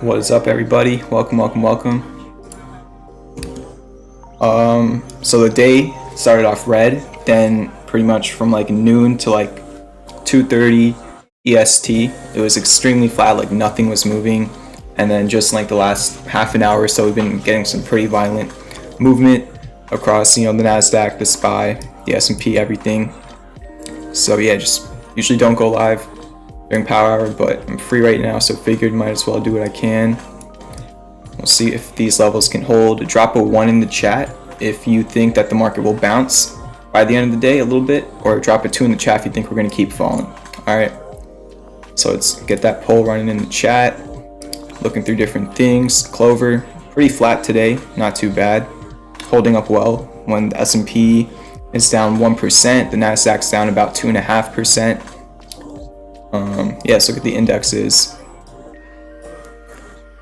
What is up, everybody? Welcome. So the day started off red, then pretty much from like noon to like 2:30 EST, it was extremely flat, like nothing was moving. And then just like the last half an hour or so, we've been getting some pretty violent movement across, the NASDAQ, the SPY, the S&P, everything. So yeah, just usually don't go live during power hour, but I'm free right now, so figured might as well do what I can. We'll see if these levels can hold. Drop a 1 in the chat if you think that the market will bounce by the end of the day a little bit, or drop a 2 in the chat if you think we're going to keep falling. All right, so let's get that poll running in the chat. Looking through different things. Clover, pretty flat today, not too bad, holding up well. When the S&P is down 1%, the NASDAQ's down about 2.5%. Yeah, let's look at the indexes.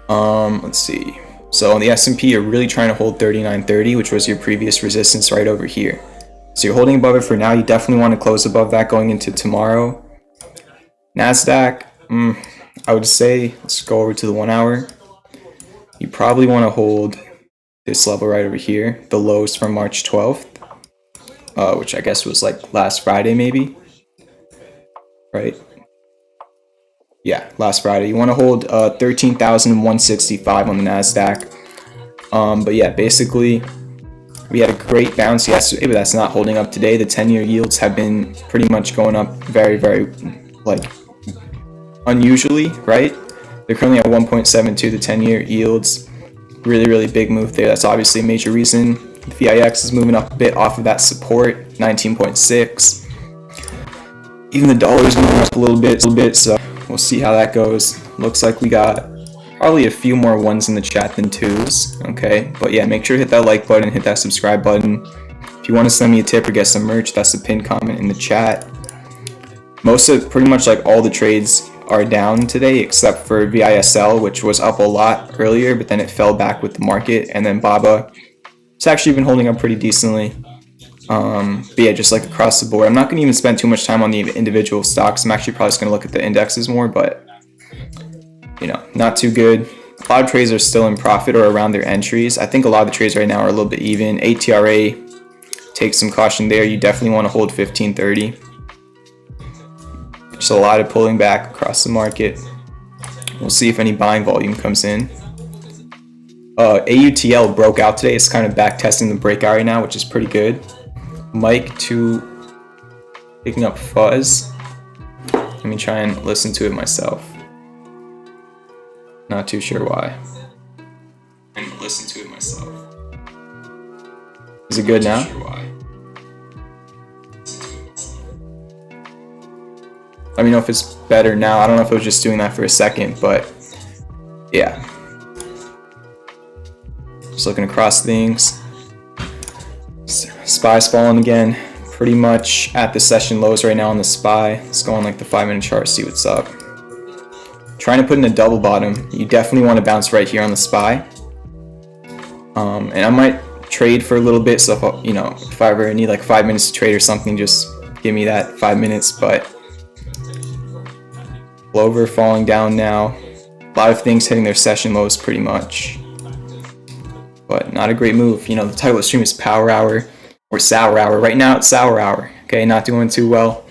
Let's see. So on the S&P, you're really trying to hold 39.30, which was your previous resistance right over here. So you're holding above it for now. You definitely want to close above that going into tomorrow. NASDAQ, I would say, let's go over to the 1 hour. You probably want to hold this level right over here, the lows from March 12th, which I guess was like last Friday maybe, right? Yeah, last Friday. You want to hold 13,165 on the NASDAQ. But yeah, basically, we had a great bounce yesterday, but that's not holding up today. The 10-year yields have been pretty much going up very, like, unusually, right? They're currently at 1.72, the 10-year yields. Really big move there. That's obviously a major reason. The VIX is moving up a bit off of that support, 19.6. Even the dollar is moving up a little bit, so we'll see how that goes. Looks like we got probably a few more 1s in the chat than 2s, okay? But yeah, make sure to hit that like button, hit that subscribe button. If you want to send me a tip or get some merch, that's the pinned comment in the chat. Pretty much like all the trades are down today, except for VISL, which was up a lot earlier, but then it fell back with the market. And then BABA, it's actually been holding up pretty decently. But yeah, just like across the board, I'm not going to even spend too much time on the individual stocks. I'm actually probably just going to look at the indexes more, but not too good. A lot of trades are still in profit or around their entries. I think a lot of the trades right now are a little bit even. ATRA, take some caution there. You definitely want to hold 1530. Just a lot of pulling back across the market. We'll see if any buying volume comes in. AUTL broke out today. It's kind of back testing the breakout right now, which is pretty good. Mic 2 picking up fuzz. Let me try and listen to it myself. Not too sure why. And listen to it myself. Is it good now? Let me know if it's better now. I don't know if it was just doing that for a second, but yeah. Just looking across things. SPY's falling again. Pretty much at the session lows right now on the SPY. Let's go on like the 5-minute chart, see what's up. Trying to put in a double bottom. You definitely want to bounce right here on the SPY. And I might trade for a little bit, so if, you know, if I ever need like 5 minutes to trade or something, just give me that 5 minutes. But Clover falling down now. A lot of things hitting their session lows pretty much. But not a great move. You know, the title of the stream is Power Hour or Sour Hour. Right now it's Sour Hour. Okay, not doing too well.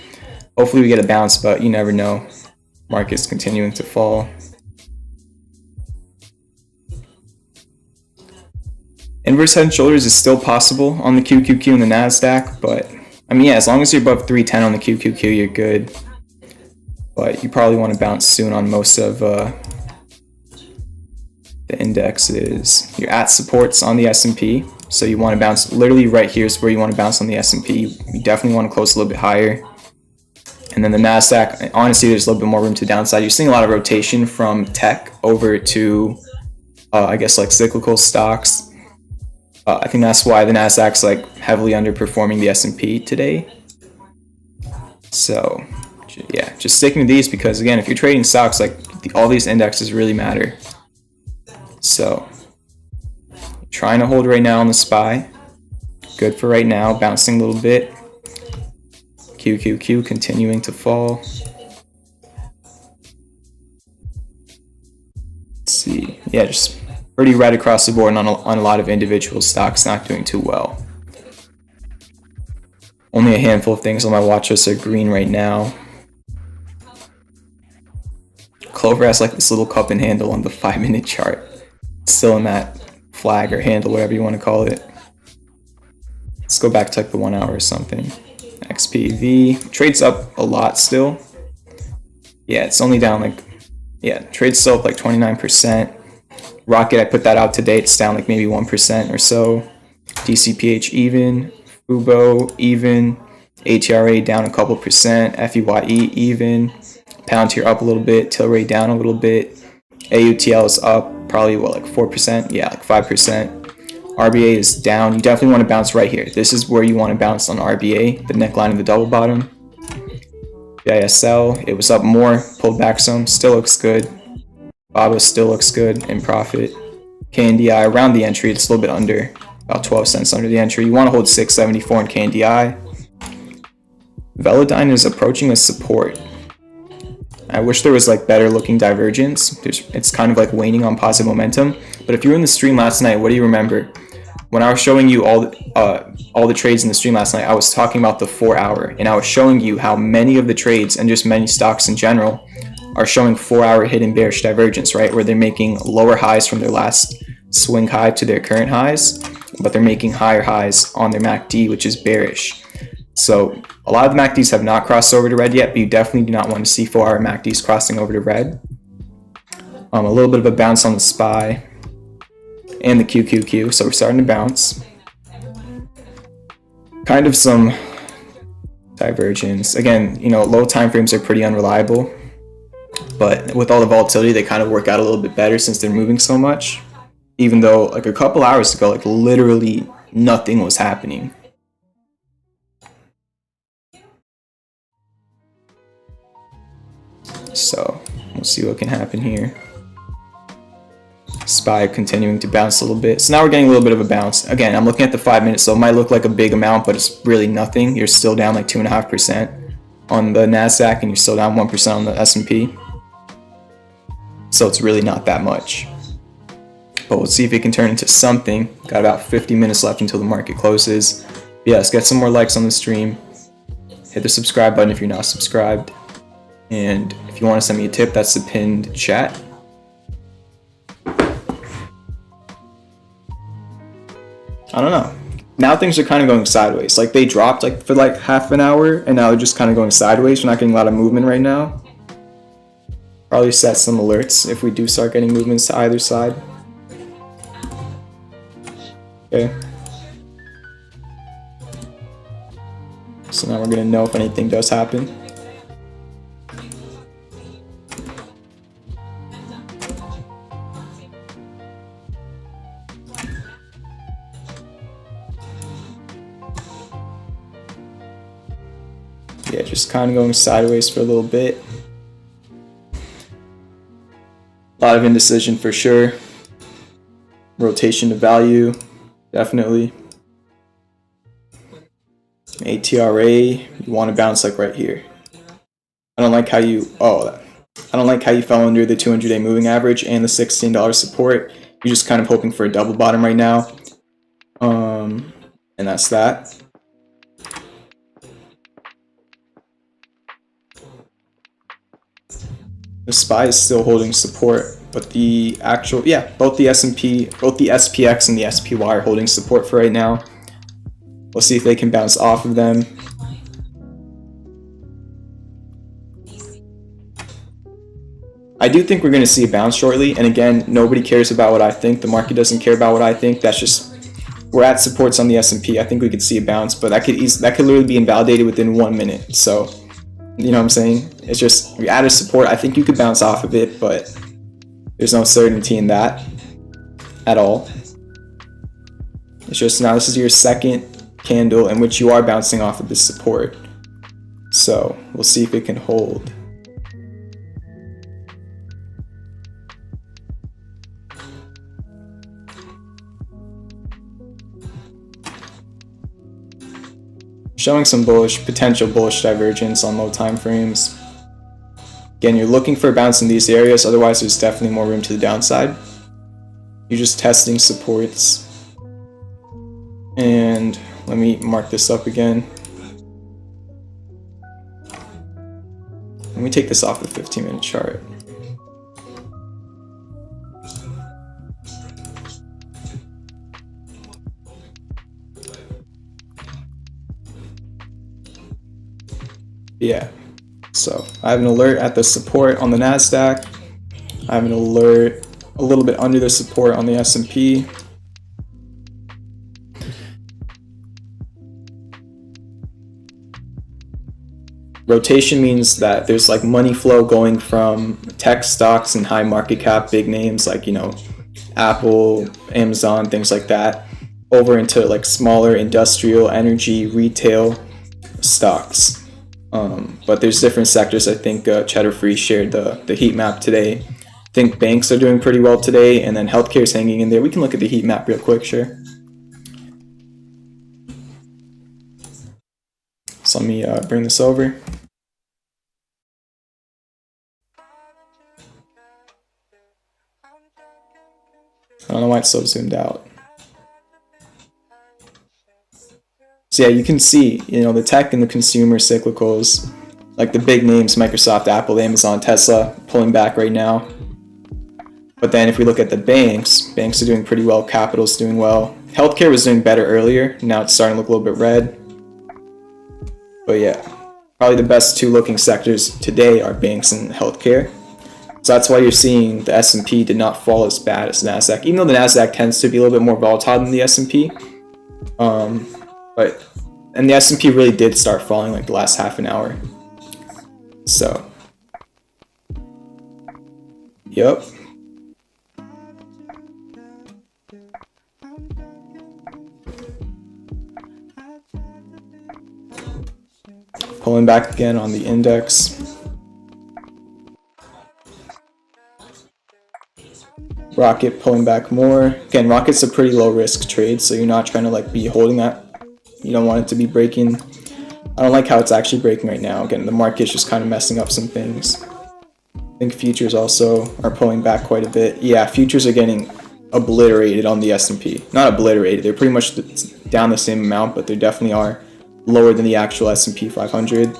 Hopefully we get a bounce, but you never know. Market's continuing to fall. Inverse head and shoulders is still possible on the QQQ and the NASDAQ, but I mean, yeah, as long as you're above 310 on the QQQ, you're good. But you probably want to bounce soon on most of the indexes. You're at supports on the S&P, so you want to bounce literally right here is where you want to bounce on the S&P. You definitely want to close a little bit higher. And then the NASDAQ, honestly, there's a little bit more room to downside. You're seeing a lot of rotation from tech over to, I guess, like cyclical stocks. I think that's why the NASDAQ's like heavily underperforming the S&P today. So, yeah, just sticking to these because, again, if you're trading stocks, like all these indexes really matter. So, trying to hold right now on the SPY. Good for right now, bouncing a little bit. QQQ continuing to fall. Let's see. Yeah, just pretty red across the board on a lot of individual stocks not doing too well. Only a handful of things on my watch list are green right now. Clover has like this little cup and handle on the 5-minute chart. It's still in that flag or handle, whatever you want to call it. Let's go back to like the 1 hour or something. XPV trades up a lot still. Yeah, it's only down like, yeah, trades still up like 29%. Rocket, I put that out today, it's down like maybe 1% or so. DCPH even, Fubo even, ATRA down a couple percent, FEYE even, Palantir up a little bit, Tilray down a little bit, AUTL is up probably what, like 4%? Yeah, like 5%. RBA is down. You definitely want to bounce right here. This is where you want to bounce on RBA, the neckline of the double bottom. ISL, it was up more, pulled back some, still looks good. BABA still looks good in profit. KNDI around the entry, it's a little bit under, about 12 cents under the entry. You want to hold 674 in KNDI. Velodyne is approaching a support. I wish there was like better looking divergence. It's kind of like waning on positive momentum. But if you were in the stream last night, what do you remember? When I was showing you all the trades in the stream last night, I was talking about the 4 hour, and I was showing you how many of the trades and just many stocks in general are showing 4 hour hidden bearish divergence, right? Where they're making lower highs from their last swing high to their current highs, but they're making higher highs on their MACD, which is bearish. So a lot of the MACDs have not crossed over to red yet, but you definitely do not want to see 4 hour MACDs crossing over to red. A little bit of a bounce on the SPY and the QQQ, so we're starting to bounce. Kind of some divergence. Again, you know, low time frames are pretty unreliable, but with all the volatility, they kind of work out a little bit better since they're moving so much. Even though like a couple hours ago, like literally nothing was happening. So we'll see what can happen here. SPY continuing to bounce a little bit. So now we're getting a little bit of a bounce. Again, I'm looking at the 5 minutes, so it might look like a big amount, but it's really nothing. You're still down like 2.5% on the NASDAQ, and you're still down 1% on the S&P. So it's really not that much. But we'll see if it can turn into something. Got about 50 minutes left until the market closes. Yeah, let's get some more likes on the stream. Hit the subscribe button if you're not subscribed. And if you want to send me a tip, that's the pinned chat. I don't know. Now things are kind of going sideways. Like they dropped like for like half an hour, and now they're just kind of going sideways. We're not getting a lot of movement right now. Probably set some alerts if we do start getting movements to either side. Okay. So now we're gonna know if anything does happen. Yeah, just kind of going sideways for a little bit. A lot of indecision for sure. Rotation to value, definitely. ATRA, you want to bounce like right here. I don't like how you fell under the 200-day moving average and the $16 support. You're just kind of hoping for a double bottom right now. And that's that. The SPY is still holding support, but the actual, both the S&P, both the SPX and the SPY are holding support for right now. We'll see if they can bounce off of them. I do think we're going to see a bounce shortly, and again, nobody cares about what I think. The market doesn't care about what I think. That's just, we're at supports on the S&P. I think we could see a bounce, but that could literally be invalidated within 1 minute. So, you know what I'm saying? It's just, we added support. I think you could bounce off of it, but there's no certainty in that at all. It's just now this is your second candle in which you are bouncing off of this support. So we'll see if it can hold. Showing some potential bullish divergence on low time frames. Again, you're looking for a bounce in these areas, otherwise there's definitely more room to the downside. You're just testing supports. And let me mark this up again. Let me take this off the 15-minute chart. Yeah, so I have an alert at the support on the NASDAQ. I have an alert a little bit under the support on the S&P. Rotation means that there's like money flow going from tech stocks and high market cap big names like, you know, Apple, Amazon, things like that, over into like smaller industrial, energy, retail stocks. But there's different sectors. I think Cheddar Free shared the heat map today. I think banks are doing pretty well today, and then healthcare is hanging in there. We can look at the heat map real quick, sure. So let me bring this over. I don't know why it's so zoomed out. So yeah, you can see, you know, the tech and the consumer cyclicals, like the big names, Microsoft, Apple, Amazon, Tesla, pulling back right now. But then if we look at the banks are doing pretty well, capital's doing well. Healthcare was doing better earlier, now it's starting to look a little bit red. But yeah, probably the best two looking sectors today are banks and healthcare. So that's why you're seeing the S&P did not fall as bad as NASDAQ, even though the NASDAQ tends to be a little bit more volatile than the S&P. And the S&P really did start falling like the last half an hour. So, yep. Pulling back again on the index. Rocket pulling back more. Again, Rocket's a pretty low risk trade, so you're not trying to like be holding that. You don't want it to be breaking. I don't like how it's actually breaking right now. Again, the market's just kind of messing up some things. I think futures also are pulling back quite a bit. Yeah, futures are getting obliterated on the S&P. Not obliterated, they're pretty much down the same amount, but they definitely are lower than the actual S&P 500.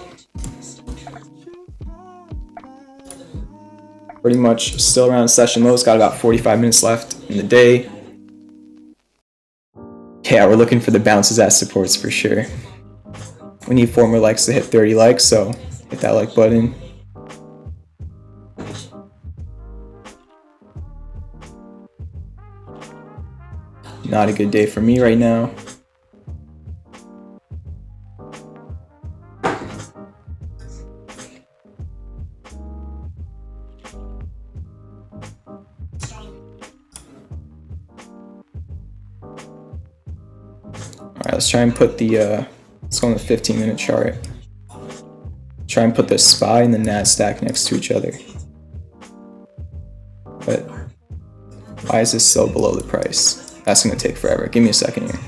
Pretty much still around session lows, got about 45 minutes left in the day. Yeah, we're looking for the bounces as supports for sure. We need 4 more likes to hit 30 likes, so hit that like button. Not a good day for me right now. Alright, let's try and put the, let's go on the 15-minute chart. Try and put the SPY and the NASDAQ next to each other. But why is this so below the price? That's gonna take forever. Give me a second here.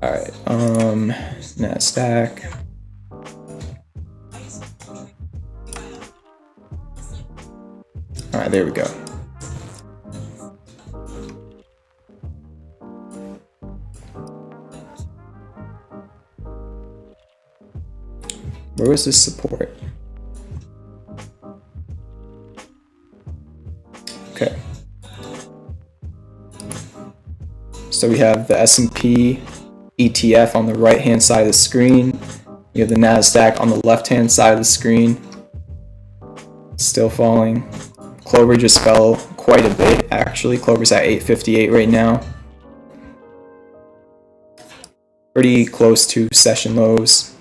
Alright, NASDAQ. Alright, there we go. Where was this support? Okay. So we have the S&P ETF on the right hand side of the screen. We have the NASDAQ on the left hand side of the screen. Still falling. Clover just fell quite a bit actually. Clover's at 858 right now. Pretty close to session lows.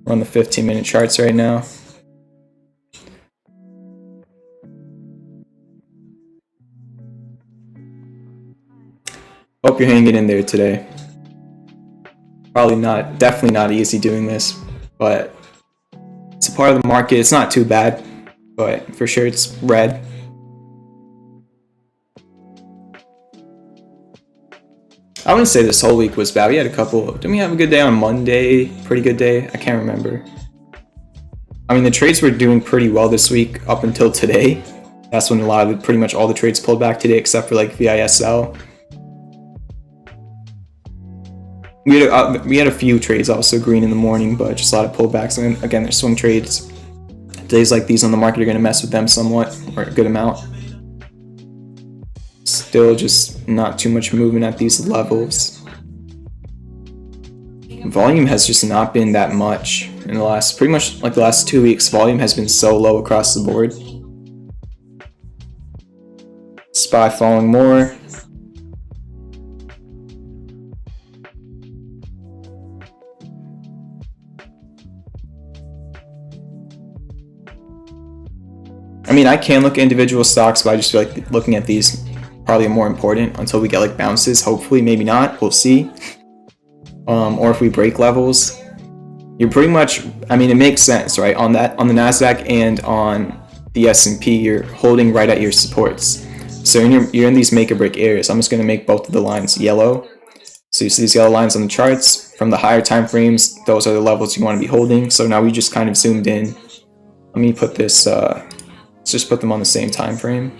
We're on the 15-minute charts right now. Hope you're hanging in there today. Probably not, definitely not easy doing this, but it's a part of the market. It's not too bad, but for sure it's red. I wouldn't say this whole week was bad. We had a couple. Didn't we have a good day on Monday? Pretty good day? I can't remember. I mean, the trades were doing pretty well this week up until today. That's when pretty much all the trades pulled back today, except for like VISL. We had a few trades also green in the morning, but just a lot of pullbacks. And again, there's swing trades. Days like these on the market are going to mess with them somewhat, or a good amount. Still just not too much movement at these levels. Volume has just not been that much in the last, pretty much like the last 2 weeks. Volume has been so low across the board. SPY falling more. I mean, I can look at individual stocks, but I just feel like looking at these probably more important until we get like bounces. Hopefully, maybe not. We'll see. Or if we break levels, you're pretty much. I mean, it makes sense, right? On the NASDAQ and on the S&P, you're holding right at your supports. So you're in these make or break areas. I'm just going to make both of the lines yellow. So you see these yellow lines on the charts from the higher time frames. Those are the levels you want to be holding. So now we just kind of zoomed in. Let me put this. Let's just put them on the same time frame.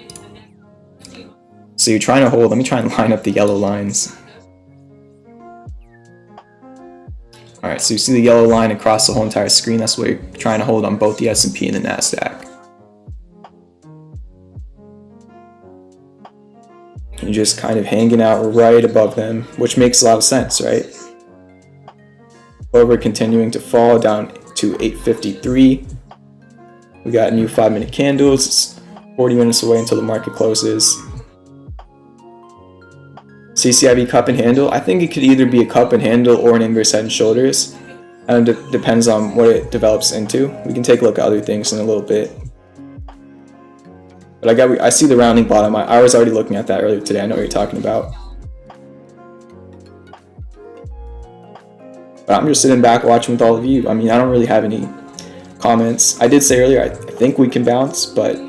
So you're trying to hold. Let me try and line up the yellow lines. All right, so you see the yellow line across the whole entire screen. That's what you're trying to hold on both the S&P and the NASDAQ. You're just kind of hanging out right above them, which makes a lot of sense, right? Clover continuing to fall down to 853. We got new 5-minute candles. It's 40 minutes away until the market closes. CCIV cup and handle. I think it could either be a cup and handle or an inverse head and shoulders. And it depends on what it develops into. We can take a look at other things in a little bit. But I see the rounding bottom. I was already looking at that earlier today. I know what you're talking about. But I'm just sitting back watching with all of you. I mean, I don't really have any comments. I did say earlier I think we can bounce, but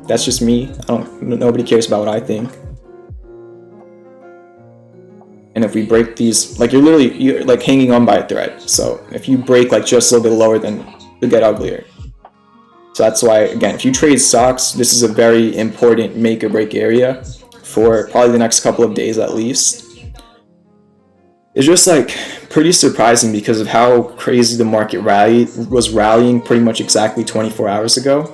that's just me. Nobody cares about what I think. And if we break these, like you're like hanging on by a thread. So if you break like just a little bit lower, then you'll get uglier. So that's why, again, if you trade stocks, this is a very important make or break area for probably the next couple of days at least. It's just like pretty surprising because of how crazy the market was rallying pretty much exactly 24 hours ago.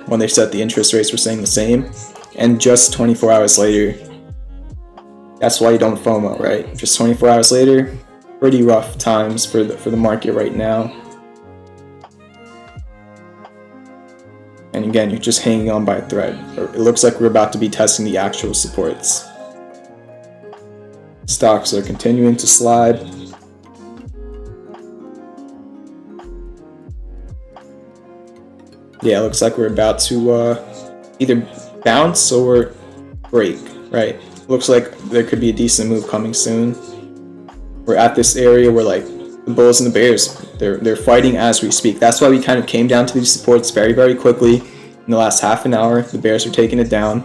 When they set the interest rates, were saying the same. and just 24 hours later. That's why you don't FOMO, right? Just 24 hours later, pretty rough times for the market right now. And again, you're just hanging on by a thread. It looks like we're about to be testing the actual supports. Stocks are continuing to slide. Yeah, it looks like we're about to either bounce or break, right? Looks like there could be a decent move coming soon. We're at this area where like the bulls and the bears, they're fighting as we speak. That's why we kind of came down to these supports very, very quickly in the last half an hour. The bears are taking it down.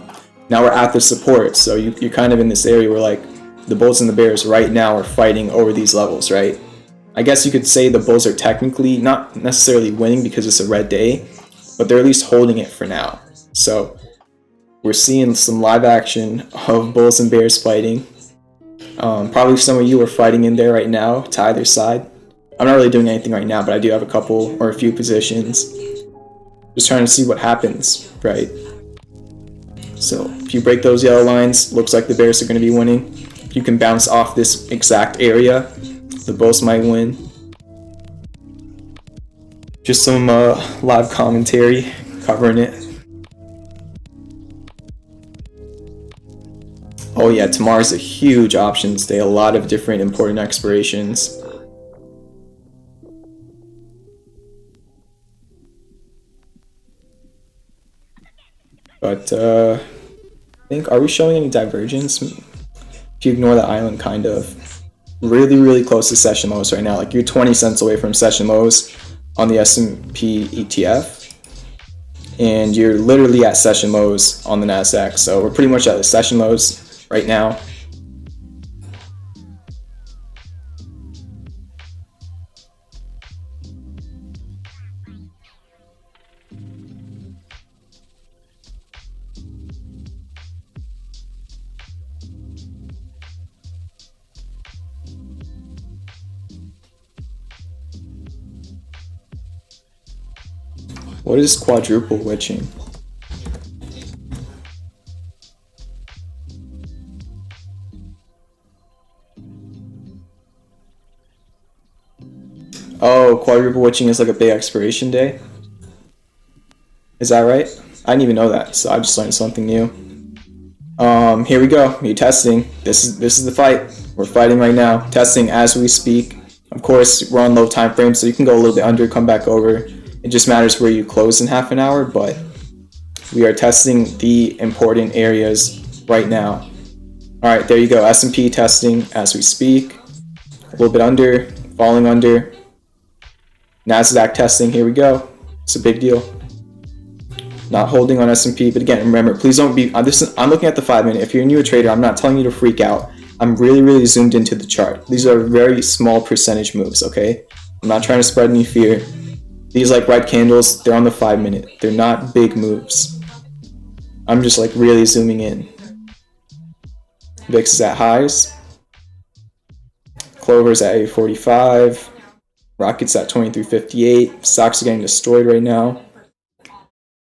Now we're at the support, so you're kind of in this area where like the bulls and the bears right now are fighting over these levels, right? I guess you could say the bulls are technically not necessarily winning because it's a red day, but they're at least holding it for now. So we're seeing some live action of bulls and bears fighting. Probably some of you are fighting in there right now to either side. I'm not really doing anything right now, but I do have a couple or a few positions. Just trying to see what happens, right? So if you break those yellow lines, looks like the bears are going to be winning. If you can bounce off this exact area, the bulls might win. Just some live commentary covering it. Oh yeah, tomorrow's a huge options day. A lot of different important expirations. But I think, are we showing any divergence? If you ignore the island, kind of. Really close to session lows right now. Like you're 20 cents away from session lows on the S&P ETF. And you're literally at session lows on the NASDAQ. So we're pretty much at the session lows right now. What is quadruple witching? Oh, quadruple witching is like a big expiration day? Is that right? I didn't even know that, so I just learned something new. Here we go. You're testing. This is the fight. We're fighting right now. Testing as we speak. Of course, we're on low time frame, so you can go a little bit under, come back over. It just matters where you close in half an hour, but we are testing the important areas right now. All right, there you go. S&P testing as we speak. A little bit under, falling under. NASDAQ testing. Here we go. It's a big deal. Not holding on S&P, but again, remember, please don't be. I'm looking at the 5 minute. If you're a newer trader, I'm not telling you to freak out. I'm really zoomed into the chart. These are very small percentage moves. Okay, I'm not trying to spread any fear. These like red candles, they're on the 5 minute. They're not big moves. I'm just like really zooming in. VIX is at highs. Clover's at 845. Rocket's at 2358. Stocks are getting destroyed right now.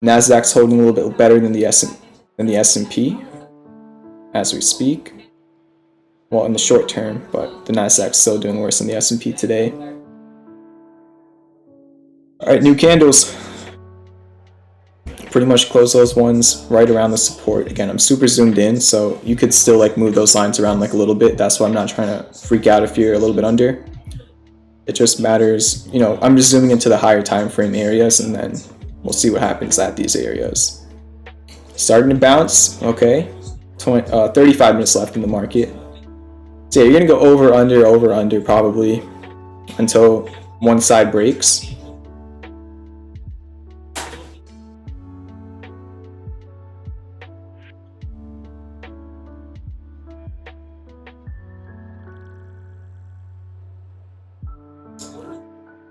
NASDAQ's holding a little bit better than the S&P as we speak. Well, in the short term, but the NASDAQ's still doing worse than the S&P today. Alright, new candles. Pretty much close those ones right around the support. Again, I'm super zoomed in, so you could still like move those lines around like a little bit. That's why I'm not trying to freak out if you're a little bit under. It just matters, you know, I'm just zooming into the higher time frame areas, and then we'll see what happens at these areas. Starting to bounce, okay. 35 minutes left in the market. So yeah, you're gonna go over, under probably until one side breaks.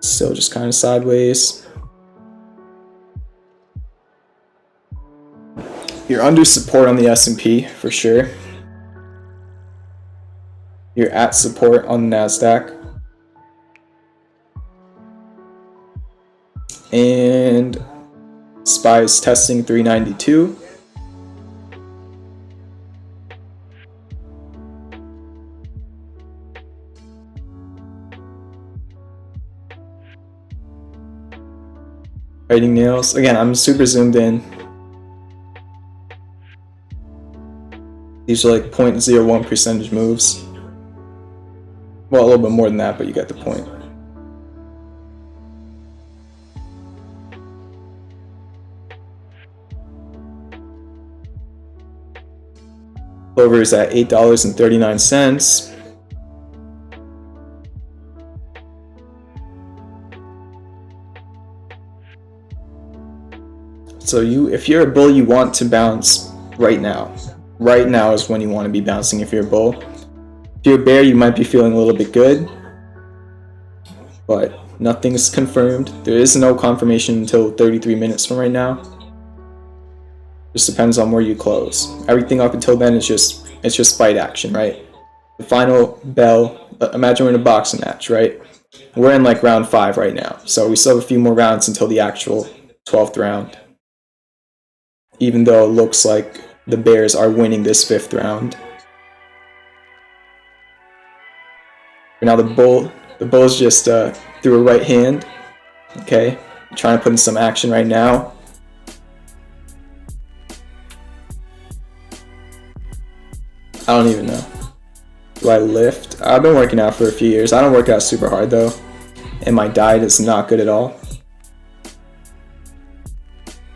Still just kind of sideways. You're under support on the S&P for sure. You're at support on the NASDAQ. And SPY is testing 392. Biting nails. Again, I'm super zoomed in. These are like 0.01 percentage moves. Well, a little bit more than that, but you get the point. Clover is at $8.39. So if you're a bull, you want to bounce right now. Right now is when you want to be bouncing if you're a bull. If you're a bear, you might be feeling a little bit good, but nothing's confirmed. There is no confirmation until 33 minutes from right now. Just depends on where you close. Everything up until then is just fight action, right? The final bell. Imagine we're in a boxing match, right? We're in like round 5 right now, so we still have a few more rounds until the actual 12th round. Even though it looks like the Bears are winning this 5th round. Now the bull's just threw a right hand. Okay, trying to put in some action right now. I don't even know. Do I lift? I've been working out for a few years. I don't work out super hard though, and my diet is not good at all.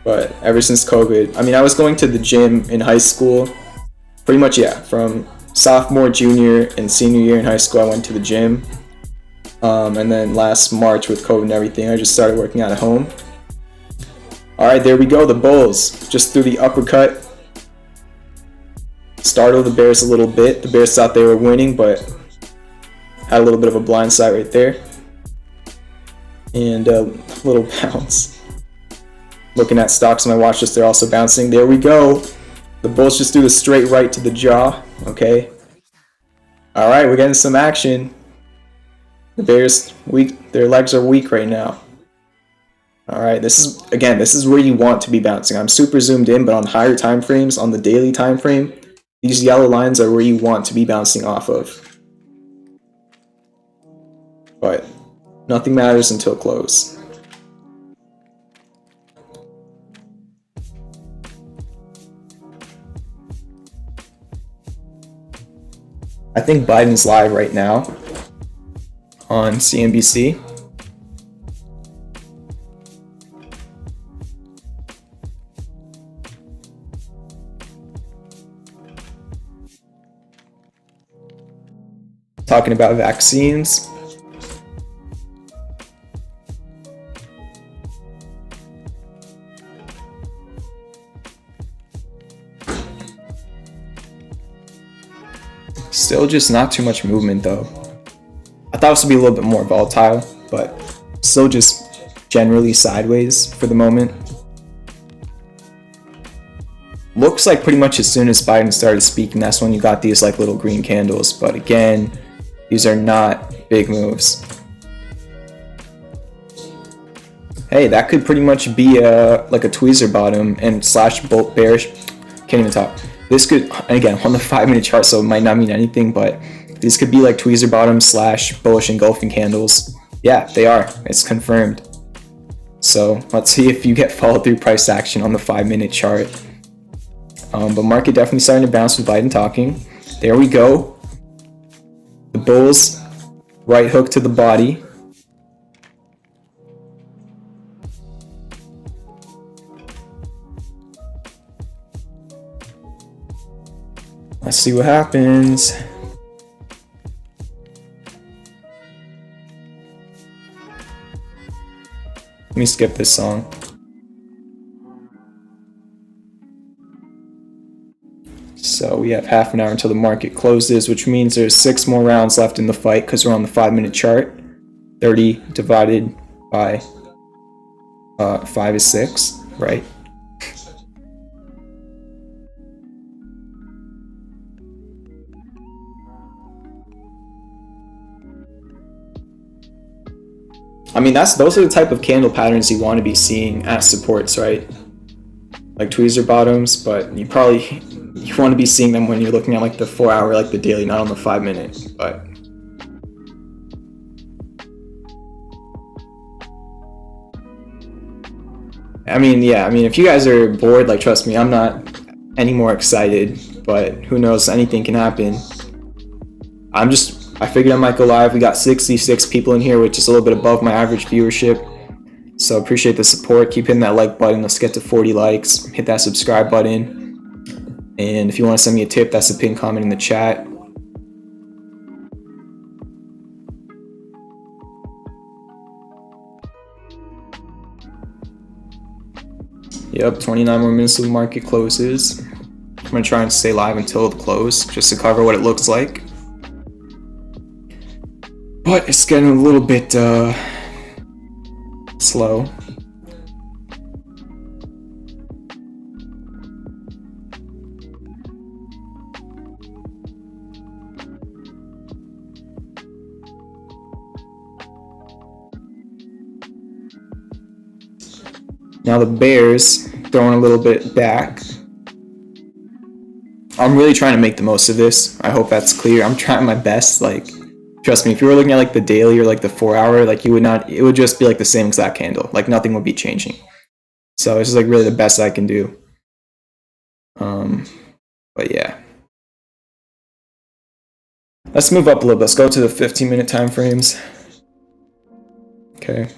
But ever since COVID, I mean, I was going to the gym in high school. Pretty much, yeah. From sophomore, junior, and senior year in high school, I went to the gym. And then last March with COVID and everything, I just started working out at home. All right, there we go. The Bulls just threw the uppercut. Startled the Bears a little bit. The Bears thought they were winning, but had a little bit of a blind side right there. And a little bounce. Looking at stocks on my watch list, they're also bouncing. There we go. The Bulls just threw the straight right to the jaw. Okay. All right, we're getting some action. The Bears, weak. Their legs are weak right now. All right, this is where you want to be bouncing. I'm super zoomed in, but on higher time frames, on the daily time frame, these yellow lines are where you want to be bouncing off of. But nothing matters until close. I think Biden's live right now on CNBC. Talking about vaccines. Still just not too much movement though. I thought this would be a little bit more volatile, but still just generally sideways for the moment. Looks like pretty much as soon as Biden started speaking, that's when you got these like little green candles, but again, these are not big moves. Hey, that could pretty much be like a tweezer bottom and slash bolt bearish. Can't even talk. This could, again, on the 5-minute chart, so it might not mean anything, but these could be like tweezer bottom slash bullish engulfing candles. Yeah, they are. It's confirmed. So let's see if you get follow through price action on the 5-minute chart. But market definitely starting to bounce with Biden talking. There we go. The bulls, right hook to the body. Let's see what happens. Let me skip this song. So we have half an hour until the market closes, which means there's 6 more rounds left in the fight because we're on the 5-minute chart. 30 divided by 5 is 6, right? I mean, those are the type of candle patterns you want to be seeing as supports, right? Like tweezer bottoms, but you want to be seeing them when you're looking at like the 4-hour, like the daily, not on the 5-minute. But I mean, yeah, I mean, if you guys are bored, like, trust me, I'm not any more excited, but who knows, anything can happen. I figured I might go live. We got 66 people in here, which is a little bit above my average viewership. So appreciate the support. Keep hitting that like button. Let's get to 40 likes. Hit that subscribe button. And if you want to send me a tip, that's a pinned comment in the chat. Yep, 29 more minutes till the market closes. I'm going to try and stay live until the close, just to cover what it looks like. But it's getting a little bit slow. Now the bears throwing a little bit back. I'm really trying to make the most of this. I hope that's clear. I'm trying my best. Like, trust me, if you were looking at like the daily or like the 4 hour, like it would just be like the same exact candle. Like nothing would be changing. So it's just like really the best I can do. But yeah. Let's move up a little bit. Let's go to the 15-minute time frames. Okay.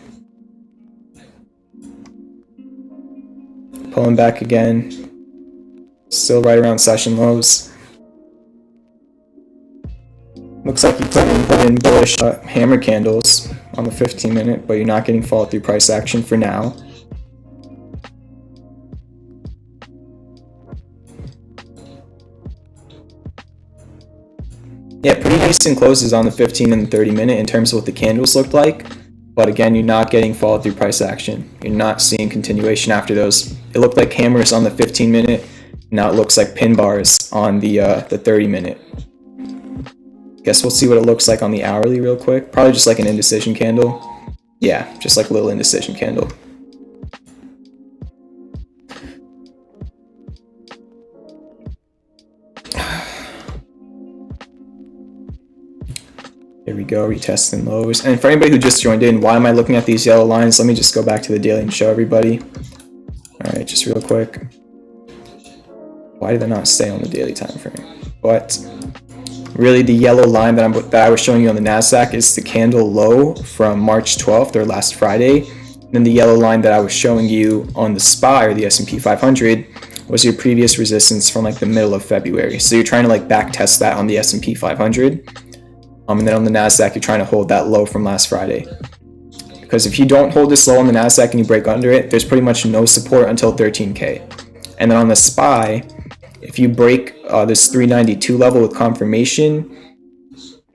Pulling back again. Still right around session lows. Looks like you put in bullish hammer candles on the 15-minute, but you're not getting follow through price action for now. Yeah, pretty decent closes on the 15 and the 30-minute in terms of what the candles looked like. But again, you're not getting follow through price action. You're not seeing continuation after those. It looked like hammers on the 15-minute. Now it looks like pin bars on the 30-minute. Guess we'll see what it looks like on the hourly real quick. Probably just like an indecision candle. Yeah, just like a little indecision candle. There we go, retesting lows. And for anybody who just joined in, why am I looking at these yellow lines? Let me just go back to the daily and show everybody. All right, just real quick. Why did I not stay on the daily time frame? But really the yellow line that I was showing you on the NASDAQ is the candle low from March 12th or last Friday. And then the yellow line that I was showing you on the SPY or the S&P 500 was your previous resistance from like the middle of February. So you're trying to like back test that on the S&P 500. And then on the NASDAQ, you're trying to hold that low from last Friday. Because if you don't hold this low on the NASDAQ and you break under it, there's pretty much no support until 13K. And then on the SPY, if you break this 392 level with confirmation,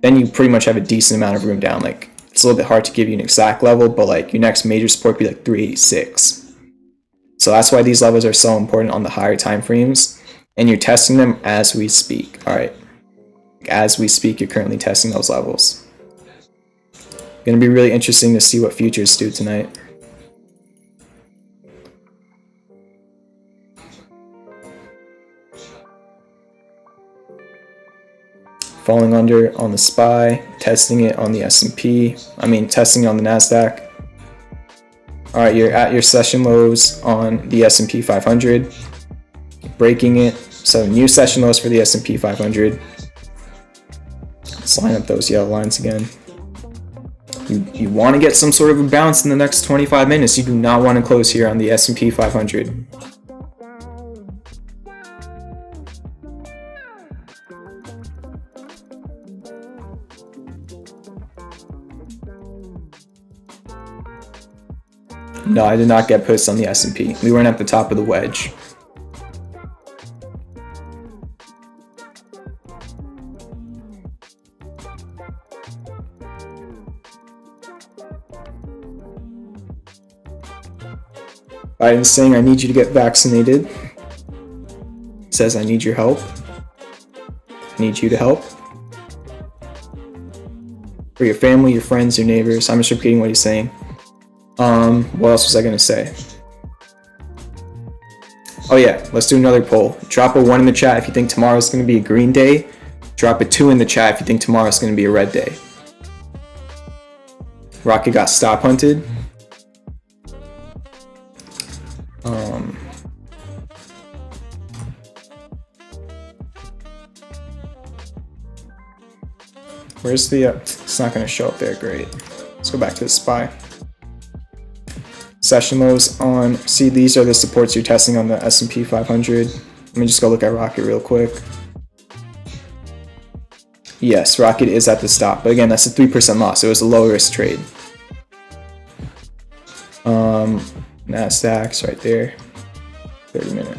then you pretty much have a decent amount of room down. Like, it's a little bit hard to give you an exact level, but like your next major support would be like 386. So that's why these levels are so important on the higher time frames. And you're testing them as we speak. All right. As we speak, you're currently testing those levels. Going to be really interesting to see what futures do tonight. Falling under on the SPY, testing it on the S&P. Testing it on the NASDAQ. All right, you're at your session lows on the S&P 500. Breaking it. So new session lows for the S&P 500. Let's line up those yellow lines again. You want to get some sort of a bounce in the next 25 minutes. You do not want to close here on the S&P 500. No, I did not get puts on the S&P. We weren't at the top of the wedge. Biden's saying, I need you to get vaccinated. Says, I need your help. I need you to help. For your family, your friends, your neighbors. I'm just repeating what he's saying. What else was I going to say? Oh yeah, let's do another poll. Drop a 1 in the chat if you think tomorrow's going to be a green day. Drop a 2 in the chat if you think tomorrow's going to be a red day. Rocket got stop hunted. Where's the, it's not going to show up there, great. Let's go back to the SPY. Session lows on, see these are the supports you're testing on the S&P 500. Let me just go look at Rocket real quick. Yes, Rocket is at the stop, but again, that's a 3% loss. It was a low risk trade. Nasdaq's right there, 30-minute.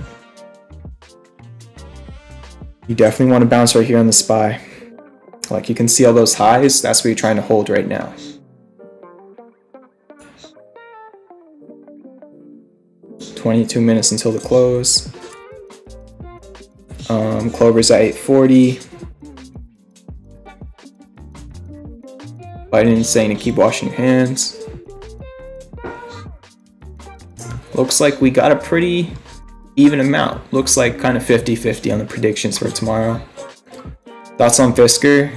You definitely want to bounce right here on the SPY. Like you can see all those highs, that's what you're trying to hold right now. $22 until the close. Clover's at 840. Biden saying to keep washing your hands. Looks like we got a pretty even amount. Looks like kind of 50-50 on the predictions for tomorrow. Thoughts on Fisker?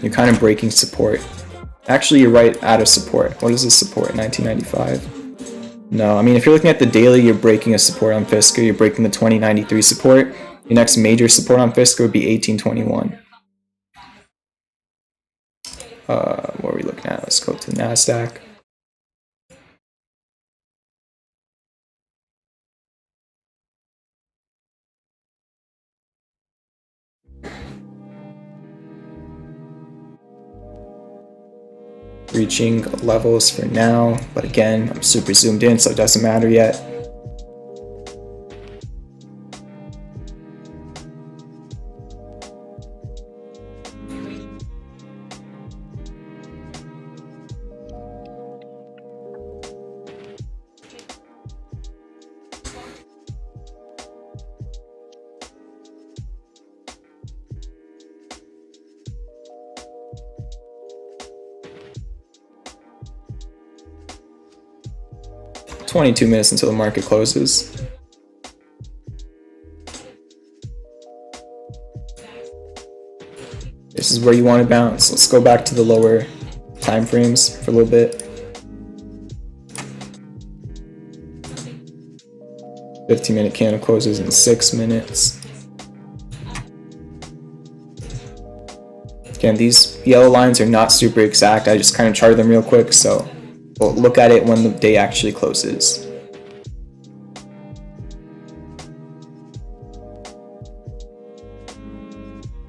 You're kind of breaking support. Actually, you're right out of support. What is this support? 1995? No, I mean, if you're looking at the daily, you're breaking a support on Fisker. You're breaking the 2093 support. Your next major support on Fisker would be 1821. What are we looking at? Let's go to the NASDAQ. Reaching levels for now, but again, I'm super zoomed in, so it doesn't matter yet. $22 until the market closes. This is where you want to bounce. Let's go back to the lower time frames for a little bit. 15-minute candle closes in 6 minutes. Again, these yellow lines are not super exact. I just kind of charted them real quick, so we'll look at it when the day actually closes.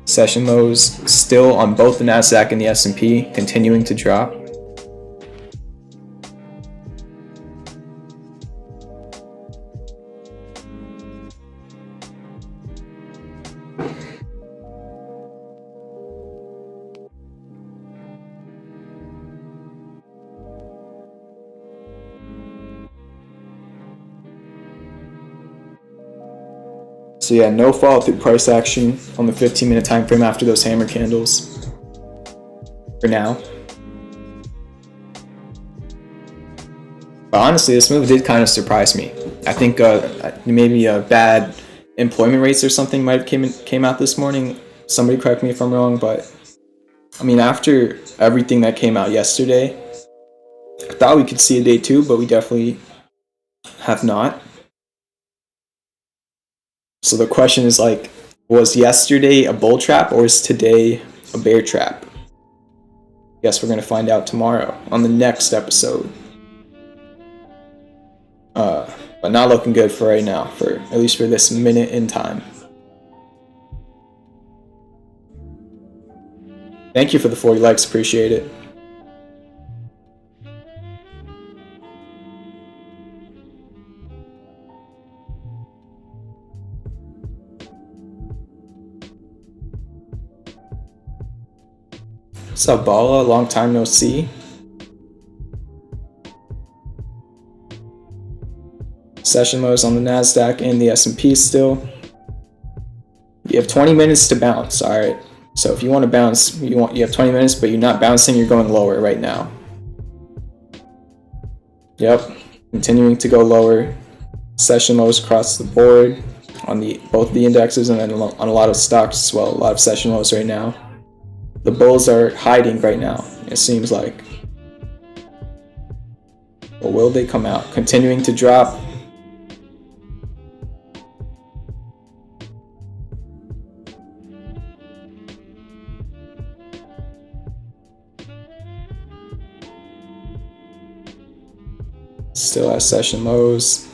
Session lows still on both the Nasdaq and the S&P, continuing to drop. So yeah, no follow through price action on the 15-minute time frame after those hammer candles for now. But honestly, this move did kind of surprise me. I think maybe bad employment rates or something might have came out this morning. Somebody correct me if I'm wrong, but I mean, after everything that came out yesterday, I thought we could see a day two, but we definitely have not. So the question is like, was yesterday a bull trap or is today a bear trap? Guess we're going to find out tomorrow on the next episode. But not looking good for right now, for at least for this minute in time. Thank you for the 40 likes, appreciate it. What's up, Bala? Long time no see. Session lows on the Nasdaq and the S&P still. You have 20 minutes to bounce. All right. So if you want to bounce, you have 20 minutes, but you're not bouncing. You're going lower right now. Yep. Continuing to go lower. Session lows across the board on both the indexes and then on a lot of stocks as well. A lot of session lows right now. The bulls are hiding right now, it seems like. But will they come out? Continuing to drop. Still at session lows.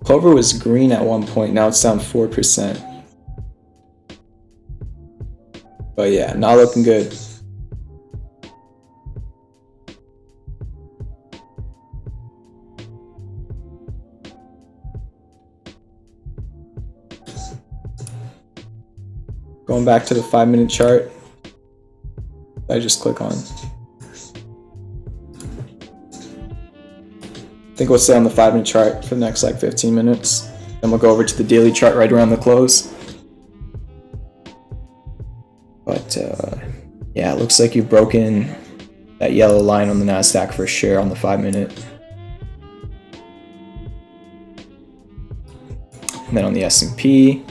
Clover was green at one point, now it's down 4%. But yeah, not looking good. Going back to the 5-minute chart, I just click on. I think we'll stay on the 5-minute chart for the next like 15 minutes. Then we'll go over to the daily chart right around the close. But yeah, it looks like you've broken that yellow line on the NASDAQ for sure on the 5-minute. And then on the S&P,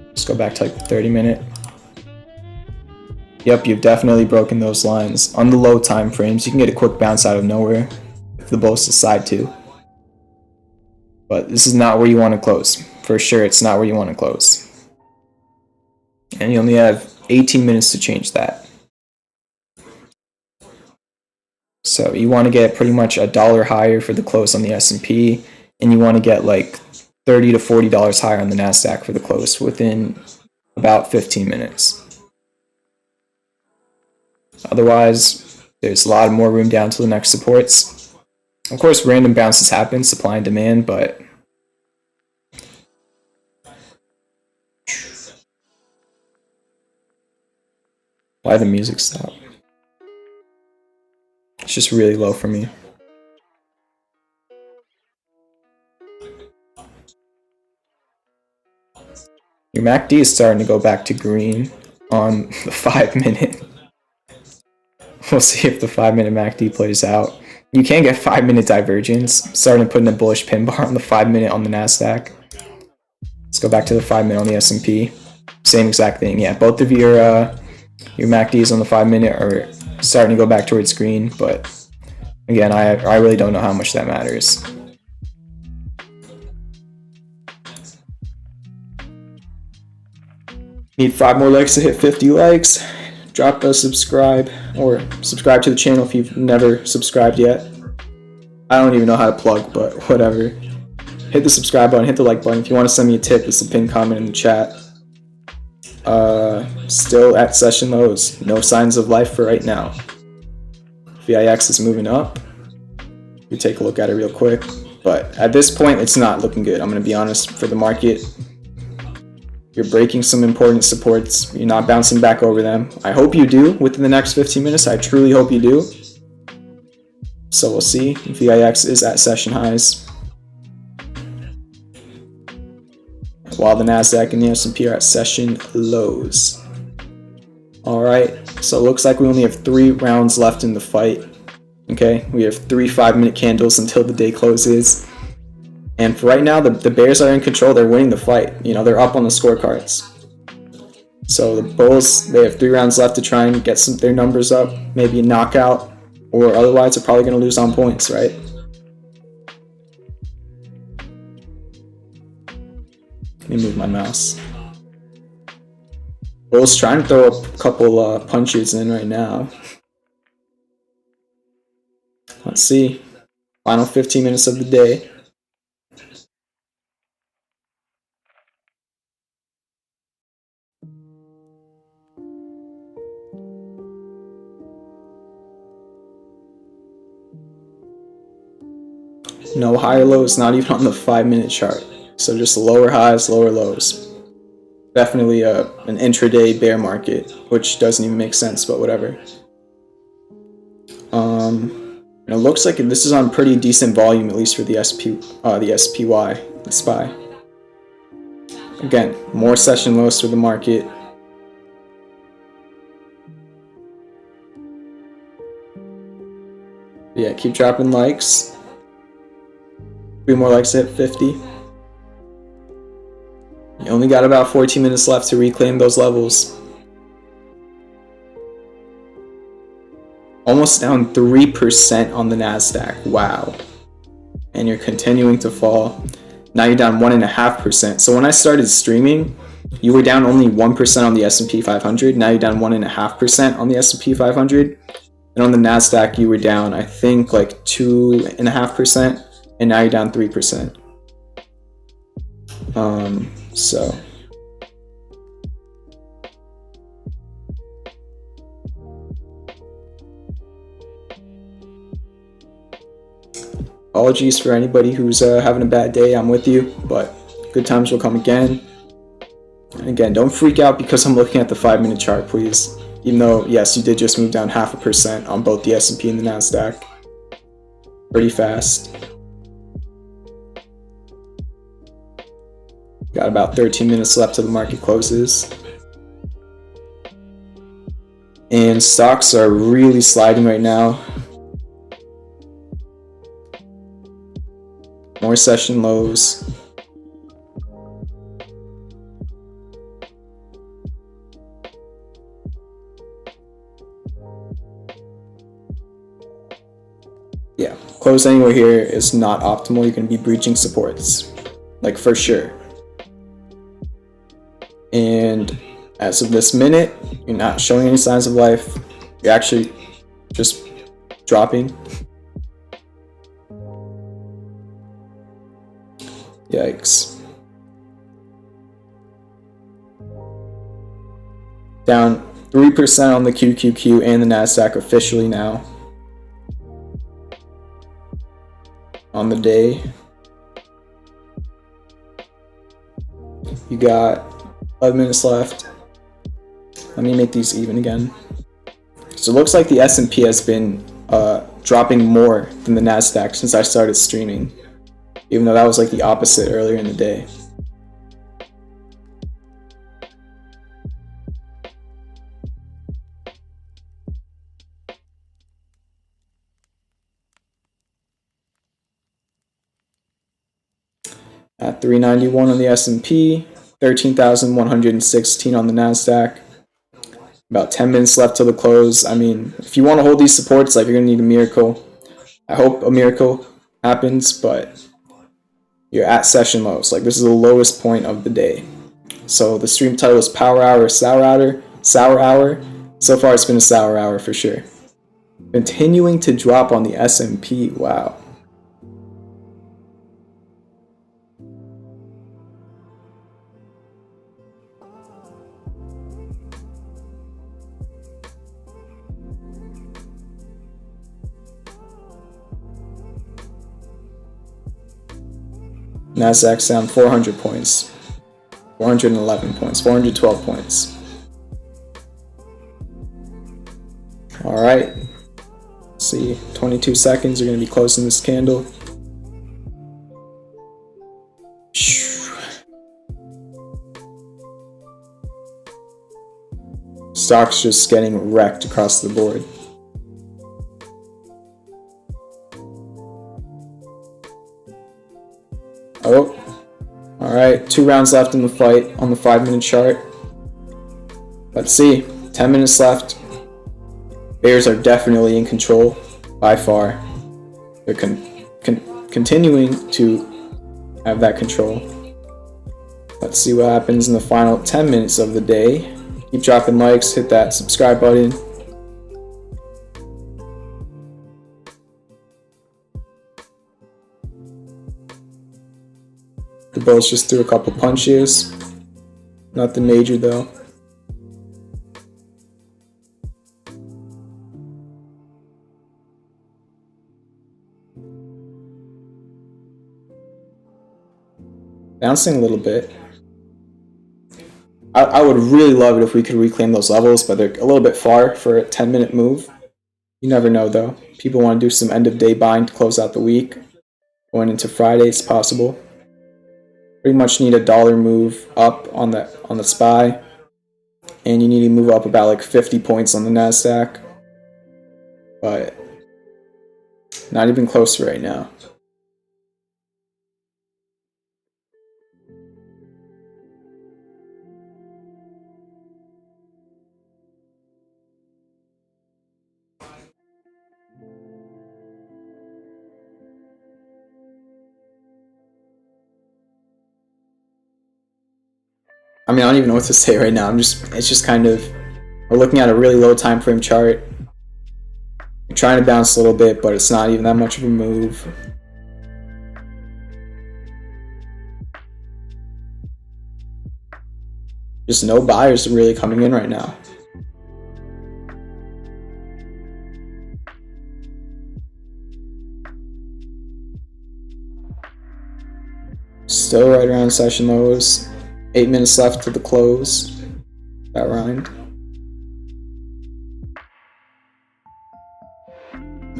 let's go back to like the 30-minute. Yep, you've definitely broken those lines. On the low time frames, you can get a quick bounce out of nowhere if the bulls decide to. But this is not where you want to close. For sure, it's not where you want to close. And you only have 18 minutes to change that. So you want to get pretty much $1 higher for the close on the S&P, and you want to get like $30 to $40 higher on the NASDAQ for the close within about 15 minutes. Otherwise, there's a lot more room down to the next supports. Of course, random bounces happen, supply and demand, but why the music stop? It's just really low for me. Your MACD is starting to go back to green on the 5-minute. We'll see if the 5-minute MACD plays out. You can get 5-minute divergence. Starting to put in a bullish pin bar on the 5-minute on the NASDAQ. Let's go back to the 5-minute on the S&P. Same exact thing. Yeah, both of your MACDs on the 5-minute are starting to go back towards green, but again, I really don't know how much that matters. Need 5 more likes to hit 50 likes. Drop a subscribe, or subscribe to the channel if you've never subscribed yet. I don't even know how to plug, but whatever. Hit the subscribe button, hit the like button. If you want to send me a tip, it's a pinned comment in the chat. Still at session lows. No signs of life for right now. VIX is moving up. We take a look at it real quick. But at this point, it's not looking good. I'm going to be honest, for the market. You're breaking some important supports. You're not bouncing back over them. I hope you do within the next 15 minutes. I truly hope you do. So we'll see. VIX is at session highs, while the NASDAQ and the S&P are at session lows. Alright, so it looks like we only have 3 rounds left in the fight. Okay, we have 3 5-minute candles until the day closes. And for right now, the Bears are in control. They're winning the fight. You know, they're up on the scorecards. So the Bulls, they have 3 rounds left to try and get their numbers up. Maybe a knockout, or otherwise they're probably going to lose on points, right? Let me move my mouse. Bulls trying to throw a couple punches in right now. Let's see. Final 15 minutes of the day. No higher lows, not even on the 5-minute chart. So just lower highs, lower lows. Definitely an intraday bear market, which doesn't even make sense, but whatever. It looks like this is on pretty decent volume, at least for the SPY, the SPY. Again, more session lows for the market. Yeah, keep dropping likes. 3 more likes to hit 50. You only got about 14 minutes left to reclaim those levels. Almost down 3% on the NASDAQ. Wow. And you're continuing to fall. Now you're down 1.5%. So when I started streaming, you were down only 1% on the S&P 500. Now you're down 1.5% on the S&P 500. And on the NASDAQ, you were down, I think, like 2.5%. And now you're down 3%. So apologies for anybody who's having a bad day. I'm with you, but good times will come again. And again, don't freak out because I'm looking at the 5-minute chart, please. Even though, yes, you did just move down 0.5% on both the S&P and the NASDAQ. Pretty fast. Got about 13 minutes left till the market closes. And stocks are really sliding right now. More session lows. Yeah, close anywhere here is not optimal. You're going to be breaching supports, like for sure. And as of this minute, you're not showing any signs of life. You're actually just dropping. Yikes. Down 3% on the QQQ and the NASDAQ officially now. On the day. You got 5 minutes left. Let me make these even again. So it looks like the S&P has been dropping more than the NASDAQ since I started streaming, even though that was like the opposite earlier in the day. At 391 on the S&P, 13,116 on the NASDAQ. About 10 minutes left till the close. I mean, if you want to hold these supports, like, you're going to need a miracle. I hope a miracle happens, but you're at session lows. Like, this is the lowest point of the day. So the stream title is Power Hour, Sour Hour. Sour Hour. So far, it's been a sour hour for sure. Continuing to drop on the S&P. Wow. Nasdaq's down 400 points, 411 points, 412 points. All right. Let's see, 22 seconds. You're going to be closing this candle. Stocks just getting wrecked across the board. Oh, all right. 2 rounds left in the fight on the 5-minute chart. Let's see. 10 minutes left. Bears are definitely in control by far. They're continuing to have that control. Let's see what happens in the final 10 minutes of the day. Keep dropping likes. Hit that subscribe button. The bulls just threw a couple punches. Nothing major though. Bouncing a little bit. I would really love it if we could reclaim those levels, but they're a little bit far for a 10-minute move. You never know though. People want to do some end of day buying to close out the week. Going into Friday, it's possible. Pretty much need a dollar move up on the SPY, and you need to move up about like 50 points on the NASDAQ, but not even close right now. I mean, I don't even know what to say right now. It's just kind of, we're looking at a really low time frame chart. We're trying to bounce a little bit, but it's not even that much of a move. Just no buyers really coming in right now. Still right around session lows. 8 minutes left to the close. That rhymed.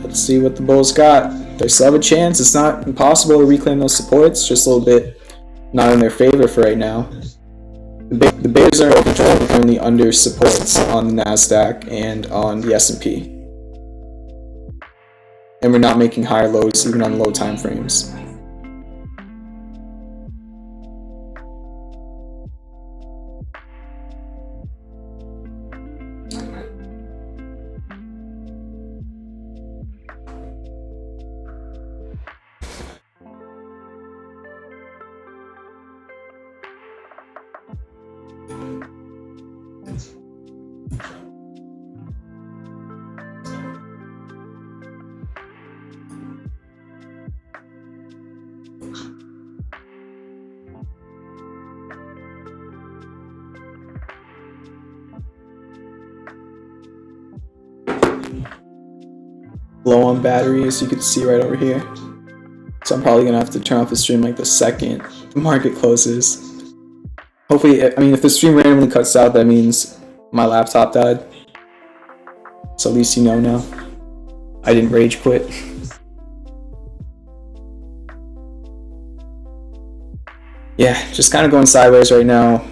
Let's see what the bulls got. They still have a chance. It's not impossible to reclaim those supports. Just a little bit not in their favor for right now. The bears are currently under supports on the NASDAQ and on the S&P. And we're not making higher lows even on low time frames. Low on battery, as you can see right over here. So I'm probably gonna have to turn off the stream like the second the market closes. Hopefully, I mean, if the stream randomly cuts out, that means my laptop died. So at least you know now. I didn't rage quit. Yeah, just kind of going sideways right now.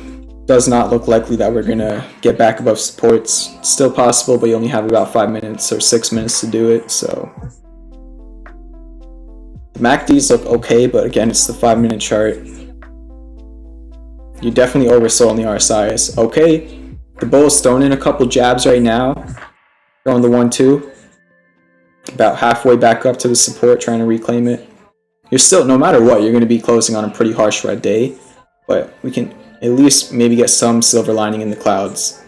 Does not look likely that we're gonna get back above supports. Still possible, but you only have about 5 minutes or 6 minutes to do it, so. The MACDs look okay, but again, it's the 5-minute chart. You definitely oversold on the RSIs. Okay, the bull is throwing in a couple jabs right now. Throwing the 1-2. About halfway back up to the support, trying to reclaim it. You're still, no matter what, you're gonna be closing on a pretty harsh red day, but we can at least maybe get some silver lining in the clouds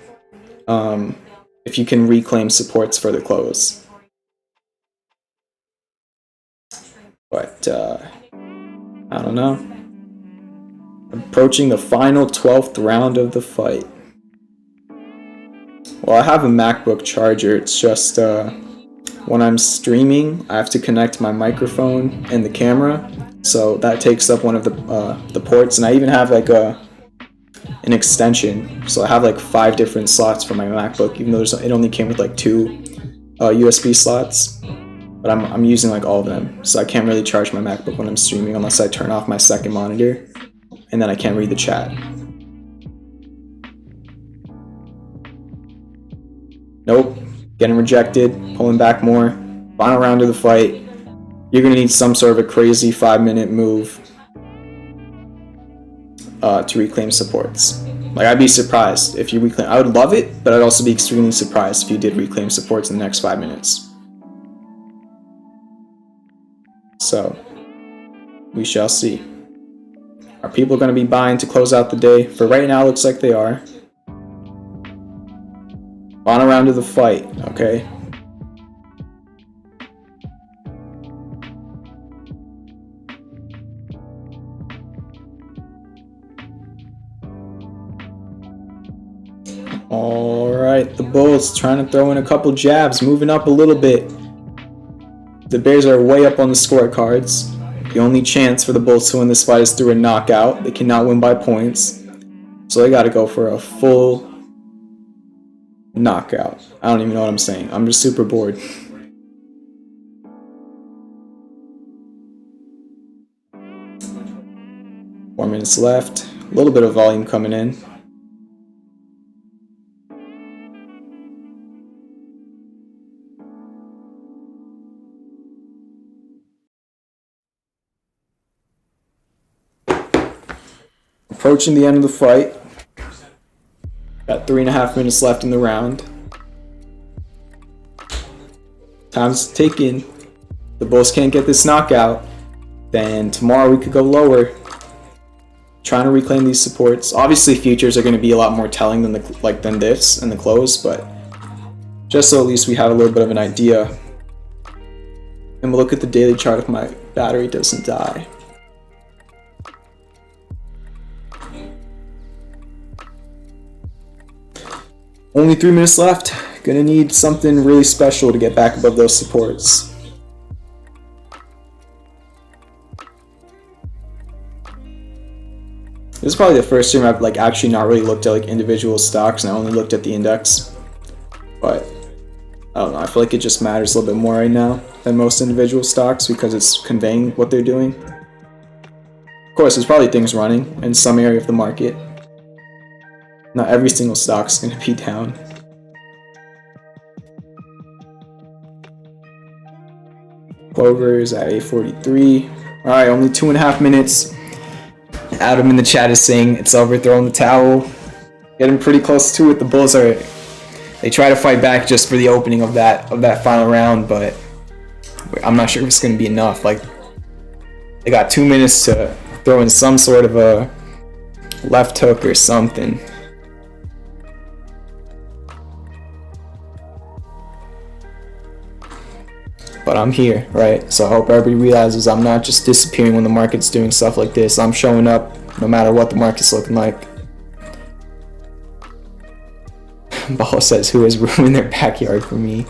if you can reclaim supports for the close. But I don't know. Approaching the final 12th round of the fight. Well, I have a MacBook charger. It's just when I'm streaming, I have to connect my microphone and the camera, so that takes up one of the ports, and I even have like an extension, so I have like 5 different slots for my MacBook, even though it only came with like 2 USB slots, but I'm using like all of them, so I can't really charge my MacBook when I'm streaming unless I turn off my second monitor, and then I can't read the chat. Nope, getting rejected, pulling back more. Final round of the fight. You're gonna need some sort of a crazy 5-minute move to reclaim supports. Like, I'd be surprised if you reclaim. I would love it, but I'd also be extremely surprised if you did reclaim supports in the next 5 minutes. So, we shall see. Are people going to be buying to close out the day? For right now, it looks like they are. Final round of the fight, okay? Alright, the bulls trying to throw in a couple jabs, moving up a little bit. The bears are way up on the scorecards. The only chance for the bulls to win this fight is through a knockout. They cannot win by points, so they gotta go for a full knockout. I don't even know what I'm saying. I'm just super bored. Four minutes left. A little bit of volume coming in. Approaching the end of the fight. Got 3.5 minutes left in the round. Time's ticking. The bulls can't get this knockout, then tomorrow we could go lower. trying to reclaim these supports. Obviously, futures are going to be a lot more telling than than this and the close, but just so at least we have a little bit of an idea. And we'll look at the daily chart if my battery doesn't die. Only 3 minutes left. Gonna need something really special to get back above those supports. This is probably the first time I've actually not really looked at individual stocks and I only looked at the index. But I don't know, I feel like it just matters a little bit more right now than most individual stocks because it's conveying what they're doing. Of course, there's probably things running in some area of the market. Not every single stock is going to be down. Clover is at 8:43. Alright, only 2.5 minutes. Adam in the chat is saying it's over, throwing the towel. Getting pretty close to it. The Bulls they try to fight back just for the opening of that final round, but I'm not sure if it's going to be enough. They got 2 minutes to throw in some sort of a left hook or something. But I'm here, right? So I hope everybody realizes I'm not just disappearing when the market's doing stuff like this. I'm showing up no matter what the market's looking like. Ball says, who has room in their backyard for me?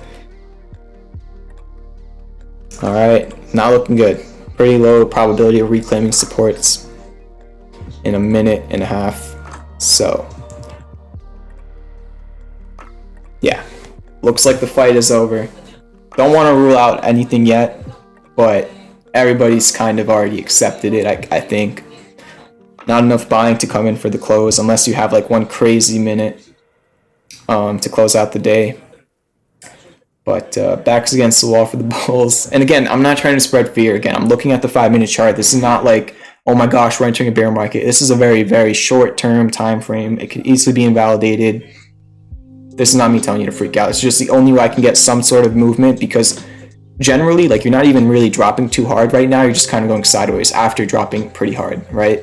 Alright, not looking good. Pretty low probability of reclaiming supports in a minute and a half. So, yeah. Looks like the fight is over. Don't want to rule out anything yet, but everybody's kind of already accepted it, I think. Not enough buying to come in for the close unless you have one crazy minute to close out the day. But backs against the wall for the Bulls. And again, I'm not trying to spread fear. Again, I'm looking at the 5-minute chart. This is not oh my gosh, we're entering a bear market. This is a very, very short-term time frame. It could easily be invalidated. This is not me telling you to freak out. It's just the only way I can get some sort of movement because generally, you're not even really dropping too hard right now. You're just kind of going sideways after dropping pretty hard, right?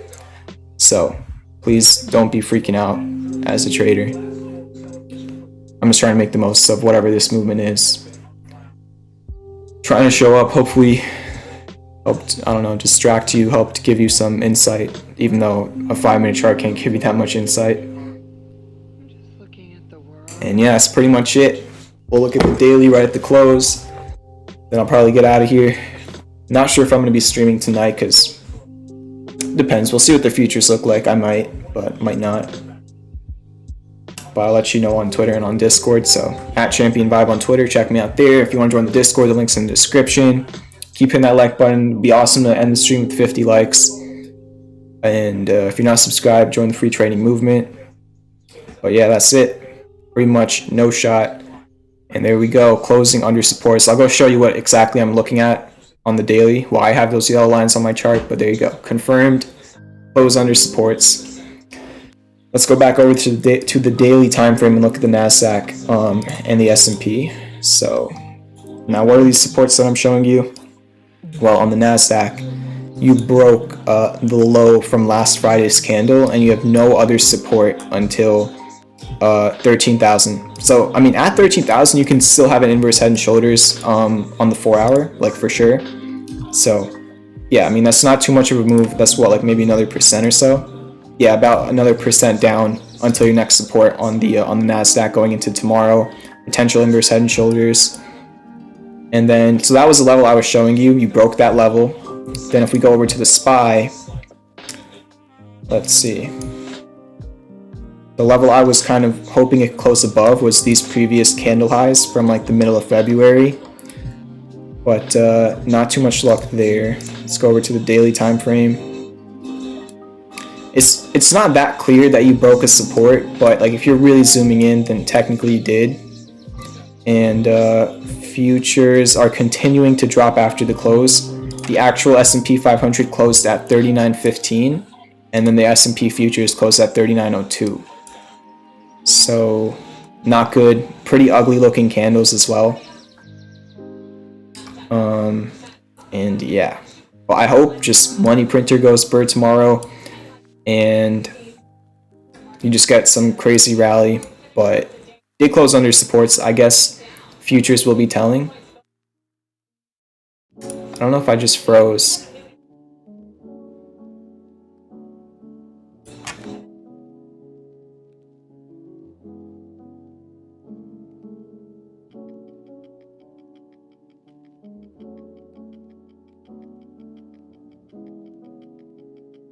So please don't be freaking out as a trader. I'm just trying to make the most of whatever this movement is. Trying to show up, hopefully helped, I don't know, distract you, helped give you some insight, even though a 5-minute chart can't give you that much insight. And yeah, that's pretty much it. We'll look at the daily right at the close. Then I'll probably get out of here. Not sure if I'm going to be streaming tonight because depends. We'll see what the futures look like. I might, but might not. But I'll let you know on Twitter and on Discord. So @ChampionVibe on Twitter. Check me out there. If you want to join the Discord, the link's in the description. Keep hitting that like button. It'd be awesome to end the stream with 50 likes. And if you're not subscribed, join the free trading movement. But yeah, that's it. Pretty much no shot. And there we go, closing under support. So I'll go show you what exactly I'm looking at on the daily. Well, I have those yellow lines on my chart, but there you go. Confirmed, close under supports. Let's go back over to the daily time frame and look at the NASDAQ and the S&P. So now what are these supports that I'm showing you? Well, on the NASDAQ, you broke the low from last Friday's candle and you have no other support until 13,000. So I mean, at 13,000 you can still have an inverse head and shoulders on the 4-hour, for sure. So yeah, I mean, that's not too much of a move. That's what, maybe another percent or so. Yeah, about another percent down until your next support on the NASDAQ going into tomorrow. Potential inverse head and shoulders. And then, so that was the level I was showing you. You broke that level. Then if we go over to the SPY, let's see. The level I was kind of hoping it close above was these previous candle highs from the middle of February. But not too much luck there. Let's go over to the daily time frame. It's not that clear that you broke a support, but if you're really zooming in, then technically you did. And futures are continuing to drop after the close. The actual S&P 500 closed at 39.15, and then the S&P futures closed at 39.02. So not good. Pretty ugly looking candles as well. And yeah, well, I hope just money printer goes bird tomorrow. and you just get some crazy rally, but did close under supports. I guess futures will be telling. I don't know if I just froze.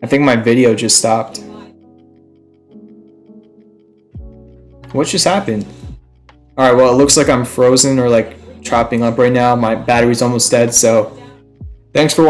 I think my video just stopped. What just happened? Alright, well, it looks like I'm frozen or like chopping up right now. My battery's almost dead, so thanks for watching.